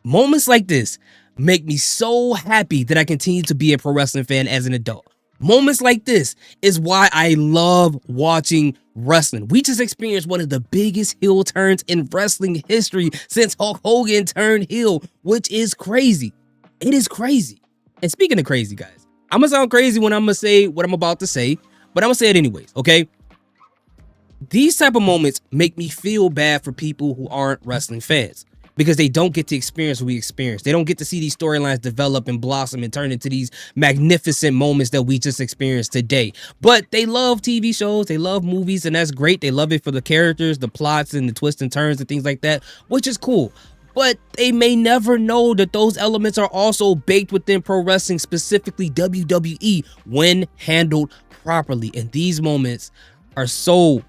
Moments like this make me so happy that I continue to be a pro wrestling fan as an adult. Moments like this is why I love watching wrestling. We just experienced one of the biggest heel turns in wrestling history since Hulk Hogan turned heel, which is crazy. It is crazy. And speaking of crazy, guys, I'm gonna sound crazy when I'm gonna say what I'm about to say, but I'm gonna say it anyways, okay? These type of moments make me feel bad for people who aren't wrestling fans, because they don't get to experience what we experience. They don't get to see these storylines develop and blossom and turn into these magnificent moments that we just experienced today. But they love TV shows, they love movies, and that's great. They love it for the characters, the plots, and the twists and turns and things like that, which is cool. But they may never know that those elements are also baked within pro wrestling, specifically WWE, when handled properly. And these moments are so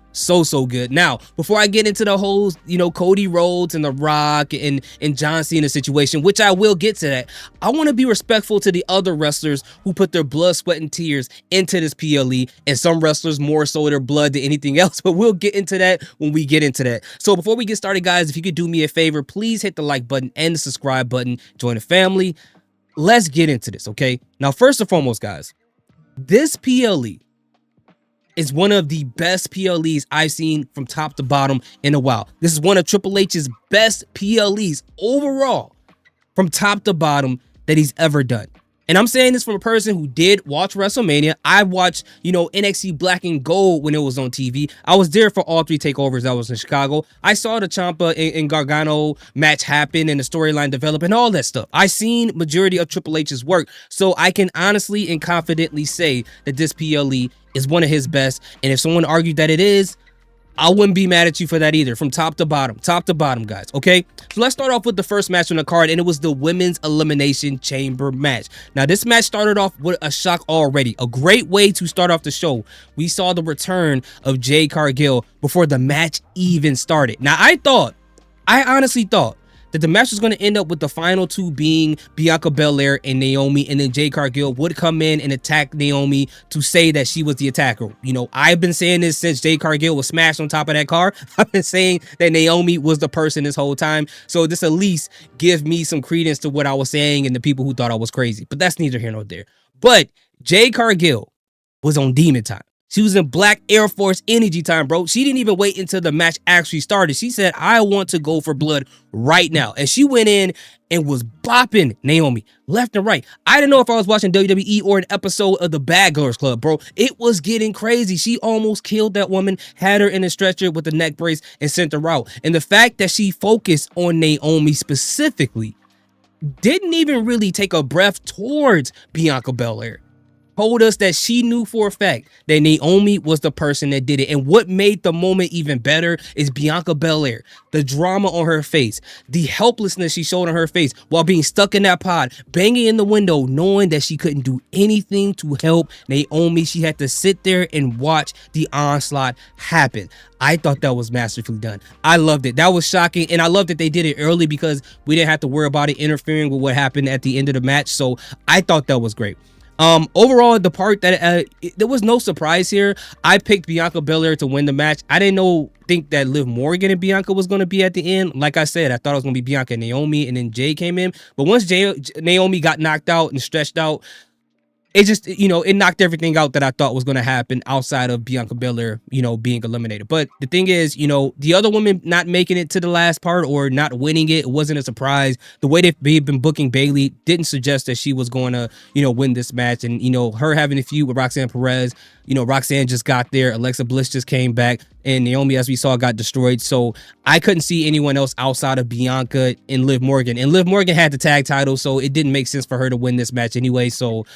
good. Now, before I get into the whole, Cody Rhodes and The Rock and John Cena situation, which I will get to that, I want to be respectful to the other wrestlers who put their blood, sweat, and tears into this PLE, and some wrestlers more so their blood than anything else, but we'll get into that when we get into that. So before we get started, guys, if you could do me a favor, please hit the like button and the subscribe button, join the family. Let's get into this, okay? Now, first and foremost, guys, this PLE is one of the best PLEs I've seen from top to bottom in a while. This is one of Triple H's best PLEs overall from top to bottom that he's ever done. And I'm saying this from a person who did watch WrestleMania. I watched, NXT Black and Gold when it was on TV. I was there for all three takeovers that was in Chicago. I saw the Ciampa and Gargano match happen and the storyline develop and all that stuff. I seen majority of Triple H's work. So I can honestly and confidently say that this PLE is one of his best. And if someone argued that it is, I wouldn't be mad at you for that either, from top to bottom, guys, okay? So let's start off with the first match on the card, and it was the Women's Elimination Chamber match. Now, this match started off with a shock already. A great way to start off the show. We saw the return of Jade Cargill before the match even started. Now, I honestly thought that the match was going to end up with the final two being Bianca Belair and Naomi, and then Jade Cargill would come in and attack Naomi to say that she was the attacker. I've been saying this since Jade Cargill was smashed on top of that car. I've been saying that Naomi was the person this whole time. So this at least gives me some credence to what I was saying and the people who thought I was crazy. But that's neither here nor there. But Jade Cargill was on demon time. She was in Black Air Force energy time, bro. She didn't even wait until the match actually started. She said, I want to go for blood right now. And she went in and was bopping Naomi left and right. I didn't know if I was watching WWE or an episode of the Bad Girls Club, bro. It was getting crazy. She almost killed that woman, had her in a stretcher with a neck brace, and sent her out. And the fact that she focused on Naomi specifically, didn't even really take a breath towards Bianca Belair, told us that she knew for a fact that Naomi was the person that did it. And what made the moment even better is Bianca Belair, the drama on her face, the helplessness she showed on her face while being stuck in that pod, banging in the window, knowing that she couldn't do anything to help Naomi. She had to sit there and watch the onslaught happen. I thought that was masterfully done. I loved it. That was shocking. And I love that they did it early because we didn't have to worry about it interfering with what happened at the end of the match. So I thought that was great. Overall, the part that there was no surprise here. I picked Bianca Belair to win the match. I didn't think that Liv Morgan and Bianca was going to be at the end. Like I said, I thought it was going to be Bianca and Naomi, and then Jay came in. But once Naomi got knocked out and stretched out, it just, it knocked everything out that I thought was going to happen outside of Bianca Belair, being eliminated. But the thing is, the other women not making it to the last part or not winning it wasn't a surprise. The way they've been booking Bayley didn't suggest that she was going to, win this match. And, her having a feud with Roxanne Perez, Roxanne just got there. Alexa Bliss just came back. And Naomi, as we saw, got destroyed. So I couldn't see anyone else outside of Bianca and Liv Morgan. And Liv Morgan had the tag title, so it didn't make sense for her to win this match anyway. So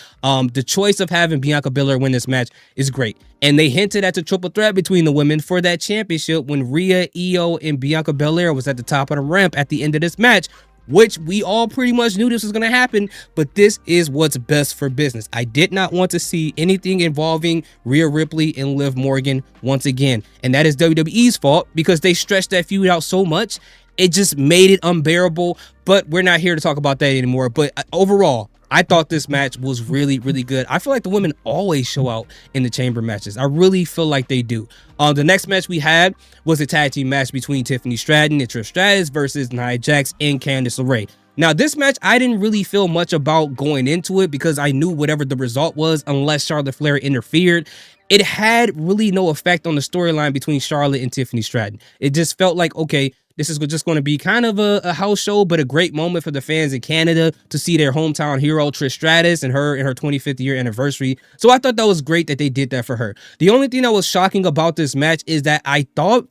the choice of having Bianca Belair win this match is great. And they hinted at the triple threat between the women for that championship when Rhea, Io, and Bianca Belair was at the top of the ramp at the end of this match, which we all pretty much knew this was going to happen, but this is what's best for business. I did not want to see anything involving Rhea Ripley and Liv Morgan once again, and that is WWE's fault because they stretched that feud out so much, it just made it unbearable, but we're not here to talk about that anymore. But overall, I thought this match was really, really good. I feel like the women always show out in the chamber matches. I really feel like they do. The next match we had was a tag team match between Tiffany Stratton and Trish Stratus versus Nia Jax and Candice LeRae. Now, this match, I didn't really feel much about going into it because I knew whatever the result was, unless Charlotte Flair interfered, it had really no effect on the storyline between Charlotte and Tiffany Stratton. It just felt like, okay, this is just going to be kind of a house show, but a great moment for the fans in Canada to see their hometown hero, Trish Stratus, and her 25th year anniversary. So I thought that was great that they did that for her. The only thing that was shocking about this match is that I thought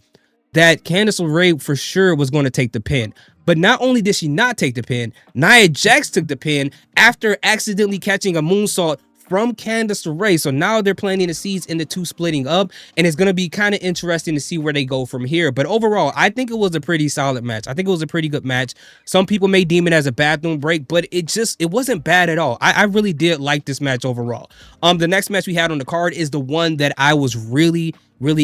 that Candice LeRae for sure was going to take the pin. But not only did she not take the pin, Nia Jax took the pin after accidentally catching a moonsault from Candice LeRae. So now they're planting the seeds in the two splitting up, and it's going to be kind of interesting to see where they go from here. But overall, I think it was a pretty solid match. I think it was a pretty good match. Some people may deem it as a bathroom break, but it wasn't bad at all. I really did like this match overall. The next match we had on the card is the one that I was really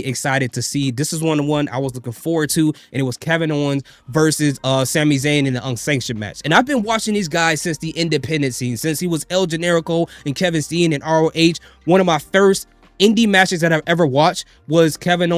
excited to see. This is one I was looking forward to, and it was Kevin Owens versus Sami Zayn in the unsanctioned match. And I've been watching these guys since the independent scene, since he was El Generico and Kevin Steen in ROH. One of my first indie matches that I've ever watched was Kevin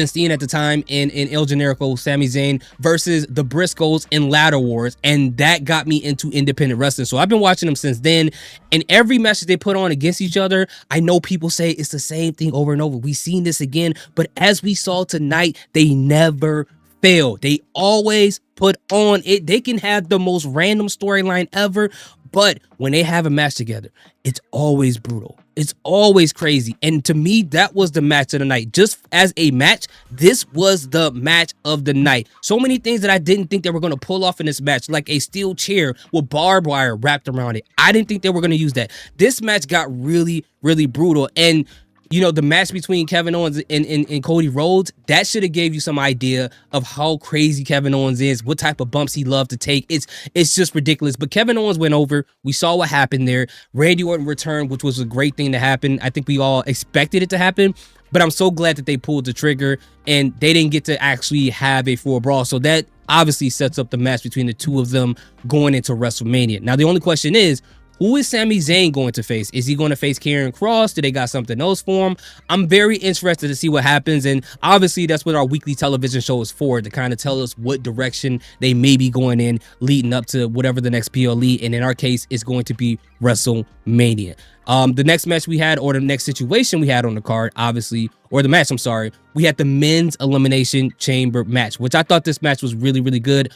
Steen at the time in El Generico, Sami Zayn versus the Briscoes in Ladder Wars, and that got me into independent wrestling. So I've been watching them since then, and every match that they put on against each other, I know people say it's the same thing over and over. We've seen this again, but as we saw tonight, they never fail. They always put on it. They can have the most random storyline ever, but when they have a match together, it's always brutal. It's always crazy. And to me, that was the match of the night. Just as a match, this was the match of the night. So many things that I didn't think they were going to pull off in this match, like a steel chair with barbed wire wrapped around it. I didn't think they were going to use that. This match got really brutal. And you know, the match between Kevin Owens and Cody Rhodes, that should have gave you some idea of how crazy Kevin Owens is, what type of bumps he loved to take. It's just ridiculous. But Kevin Owens went over. We saw what happened there. Randy Orton returned, which was a great thing to happen. I think we all expected it to happen. But I'm so glad that they pulled the trigger and they didn't get to actually have a full brawl. So that obviously sets up the match between the two of them going into WrestleMania. Now, the only question is, who is Sami Zayn going to face? Is he going to face Karrion Kross? Do they got something else for him? I'm very interested to see what happens. And obviously, that's what our weekly television show is for, to kind of tell us what direction they may be going in leading up to whatever the next PLE. And in our case, it's going to be WrestleMania. The next match we had, or the next situation we had on the card, obviously, or the match, I'm sorry, we had the men's elimination chamber match, which I thought this match was really good.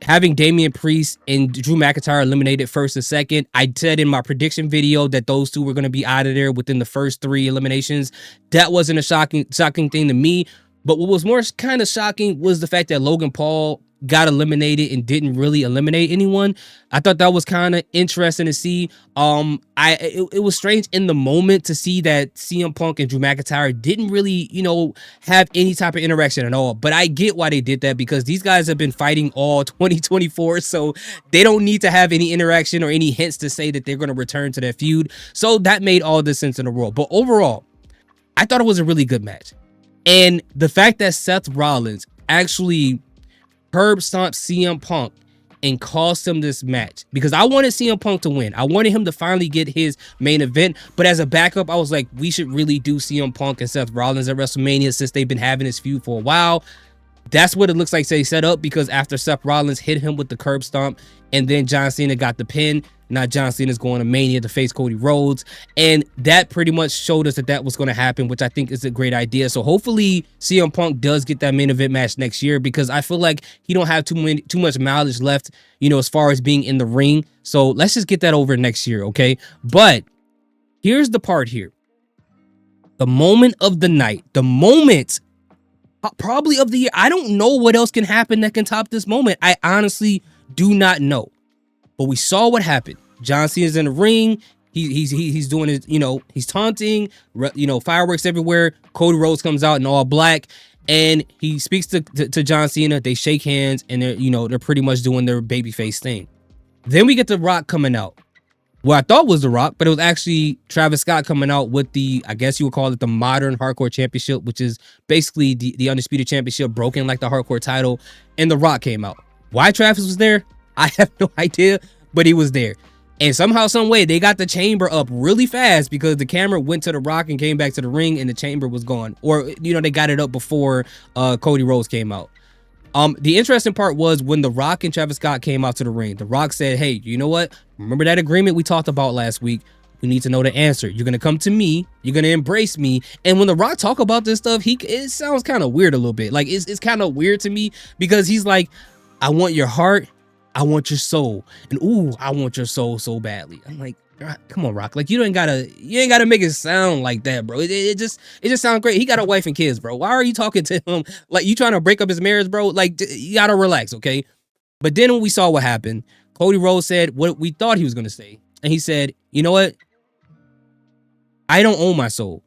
Having Damian Priest and Drew McIntyre eliminated first and second, I said in my prediction video that those two were going to be out of there within the first 3 eliminations. That wasn't a shocking thing to me. But what was more kind of shocking was the fact that Logan Paul got eliminated and didn't really eliminate anyone. I thought that was kind of interesting to see. It was strange in the moment to see that CM Punk and Drew McIntyre didn't really, have any type of interaction at all. But I get why they did that, because these guys have been fighting all 2024, so they don't need to have any interaction or any hints to say that they're going to return to their feud. So that made all the sense in the world. But overall, I thought it was a really good match. And the fact that Seth Rollins actually curb stomped CM Punk and cost him this match, because I wanted CM Punk to win. I wanted him to finally get his main event, but as a backup, I was like, we should really do CM Punk and Seth Rollins at WrestleMania, since they've been having this feud for a while. That's what it looks like they set up, because after Seth Rollins hit him with the curb stomp and then John Cena got the pin, now John Cena's going to Mania to face Cody Rhodes, and that pretty much showed us that was going to happen, which I think is a great idea. So hopefully CM Punk does get that main event match next year, because I feel like he don't have too much mileage left, as far as being in the ring. So let's just get that over next year, okay? But here's the part here. The moment of the night, the moment probably of the year. I don't know what else can happen that can top this moment. I honestly do not know. But we saw what happened. John Cena's in the ring. He's doing his, he's taunting, fireworks everywhere. Cody Rhodes comes out in all black, and he speaks to John Cena. They shake hands, and they're pretty much doing their babyface thing. Then we get The Rock coming out. Well, I thought was The Rock, but it was actually Travis Scott coming out with the, I guess you would call it the Modern Hardcore Championship, which is basically the Undisputed Championship broken like the Hardcore title, and The Rock came out. Why Travis was there, I have no idea, but he was there. And somehow, some way, they got the chamber up really fast, because the camera went to The Rock and came back to the ring, and the chamber was gone. Or, they got it up before Cody Rhodes came out. The interesting part was when The Rock and Travis Scott came out to the ring. The Rock said, "Hey, you know what? Remember that agreement we talked about last week? We need to know the answer. You're gonna come to me. You're gonna embrace me." And when The Rock talk about this stuff, it sounds kind of weird a little bit. Like it's kind of weird to me because he's like, "I want your heart, I want your soul, and ooh, I want your soul so badly." I'm like, come on, Rock. Like you ain't gotta make it sound like that, bro. It just sounds great. He got a wife and kids, bro. Why are you talking to him like you trying to break up his marriage, bro? Like you gotta relax, okay? But then when we saw what happened, Cody Rhodes said what we thought he was gonna say, and he said, "You know what? I don't own my soul.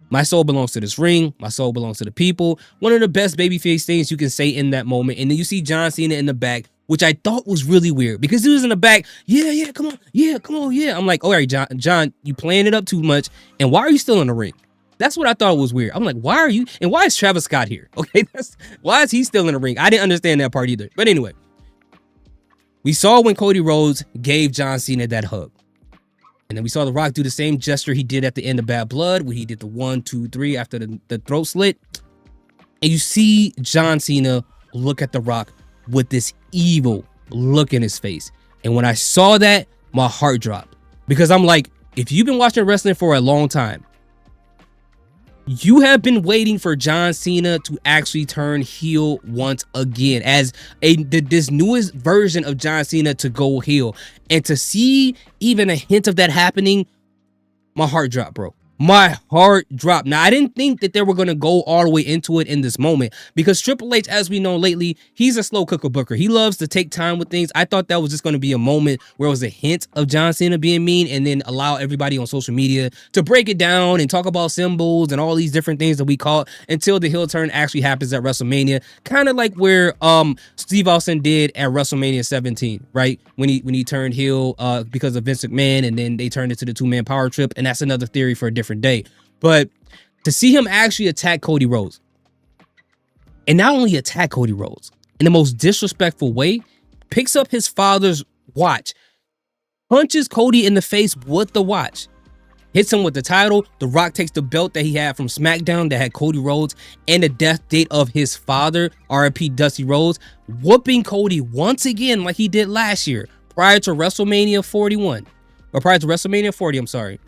My soul belongs to this ring. My soul belongs to the people." One of the best babyface things you can say in that moment. And then you see John Cena in the back, which I thought was really weird because he was in the back. Yeah, come on. Yeah. I'm like, all right, John, you playing it up too much. And why are you still in the ring? That's what I thought was weird. I'm like, why are you? And why is Travis Scott here? Okay, why is he still in the ring? I didn't understand that part either. But anyway, we saw when Cody Rhodes gave John Cena that hug. And then we saw The Rock do the same gesture he did at the end of Bad Blood, where he did the 1, 2, 3 after the throat slit. And you see John Cena look at The Rock with this evil look in his face. And when I saw that, my heart dropped. Because I'm like, if you've been watching wrestling for a long time, you have been waiting for John Cena to actually turn heel once again as this newest version of John Cena to go heel. And to see even a hint of that happening, my heart dropped, bro. My heart dropped. Now, I didn't think that they were going to go all the way into it in this moment because Triple H, as we know lately, he's a slow cooker booker. He loves to take time with things. I thought that was just going to be a moment where it was a hint of John Cena being mean and then allow everybody on social media to break it down and talk about symbols and all these different things that we call it until the heel turn actually happens at WrestleMania. Kind of like where Steve Austin did at WrestleMania 17, right? When he turned heel because of Vince McMahon, and then they turned it to the two-man power trip. And that's another theory for a different day. But to see him actually attack Cody Rhodes, and not only attack Cody Rhodes in the most disrespectful way, picks up his father's watch, punches Cody in the face with the watch, hits him with the title. The Rock takes the belt that he had from SmackDown that had Cody Rhodes and the death date of his father, R.I.P. Dusty Rhodes, whooping Cody once again like he did last year prior to WrestleMania 41, or prior to WrestleMania 40, I'm sorry.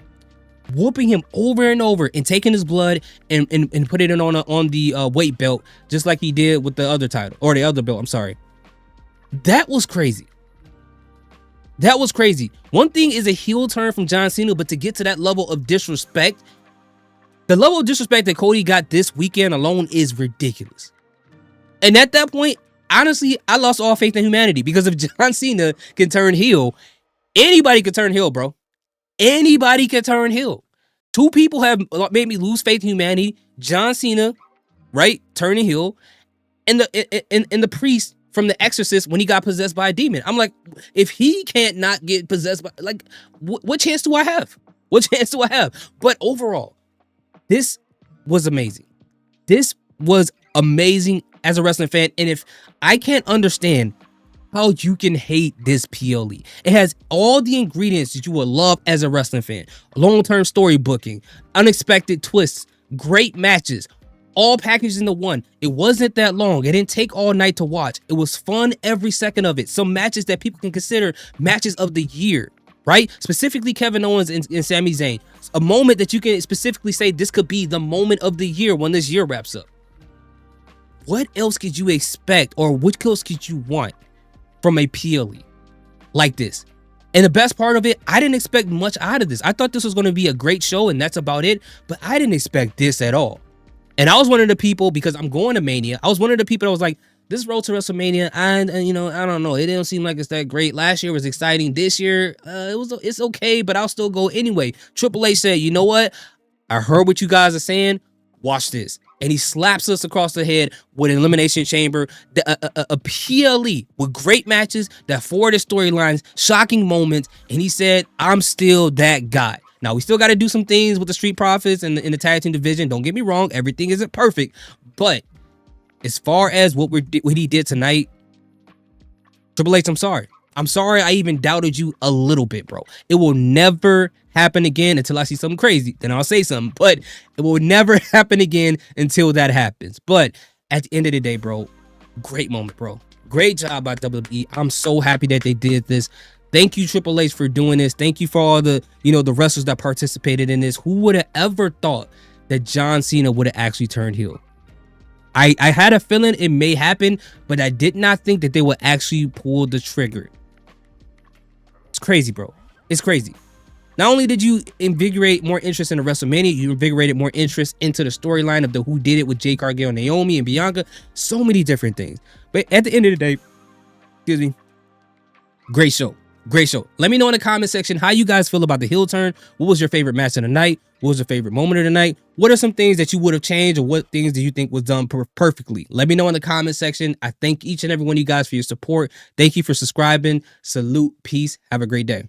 Whooping him over and over and taking his blood and put it on the weight belt, just like he did with the other title, or the other belt, I'm sorry. That was crazy. That was crazy. One thing is a heel turn from John Cena, but to get to that level of disrespect, the level of disrespect that Cody got this weekend alone is ridiculous. And at that point, honestly, I lost all faith in humanity, because if John Cena can turn heel, anybody can turn heel, bro. Anybody can turn heel. Two people have made me lose faith in humanity. John Cena, right, turning heel, and the priest from The Exorcist when he got possessed by a demon. I'm like, if he can't not get possessed by, like, what chance do I have? What chance do I have? But overall, this was amazing. This was amazing as a wrestling fan. And if I can't understand how you can hate this PLE. It has all the ingredients that you would love as a wrestling fan. Long-term story booking, unexpected twists, great matches, all packaged into one. It wasn't that long. It didn't take all night to watch. It was fun every second of it. Some matches that people can consider matches of the year, right? Specifically Kevin Owens and Sami Zayn. A moment that you can specifically say this could be the moment of the year when this year wraps up. What else could you expect, or what else could you want from a PLE like this? And the best part of it, I didn't expect much out of this. I thought this was going to be a great show and that's about it, but I didn't expect this at all. And I was one of the people, because I'm going to Mania, I was one of the people that was like, this road to WrestleMania, I don't know, it didn't seem like it's that great. Last year was exciting. This year, it's okay, but I'll still go anyway. Triple H said, you know what? I heard what you guys are saying. Watch this. And he slaps us across the head with an Elimination Chamber, a PLE with great matches that forwarded storylines, shocking moments. And he said, I'm still that guy. Now, we still got to do some things with the Street Profits and in the tag team division. Don't get me wrong. Everything isn't perfect. But as far as what he did tonight, Triple H, I'm sorry. I'm sorry I even doubted you a little bit, bro. It will never happen again until I see something crazy. Then I'll say something. But it will never happen again until that happens. But at the end of the day, bro, Great moment, bro. Great job by WWE. I'm so happy that they did this. Thank you, Triple H, for doing this. Thank you for all the, the wrestlers that participated in this. Who would have ever thought that John Cena would have actually turned heel? I had a feeling it may happen, but I did not think that they would actually pull the trigger. It's crazy, bro. It's crazy. Not only did you invigorate more interest in the WrestleMania, you invigorated more interest into the storyline of the Who Did It with Jade Cargill, Naomi, and Bianca. So many different things. But at the end of the day, excuse me, great show. Great show. Let me know in the comment section how you guys feel about the heel turn. What was your favorite match of the night? What was your favorite moment of the night? What are some things that you would have changed, or what things do you think was done perfectly? Let me know in the comment section. I thank each and every one of you guys for your support. Thank you for subscribing. Salute. Peace. Have a great day.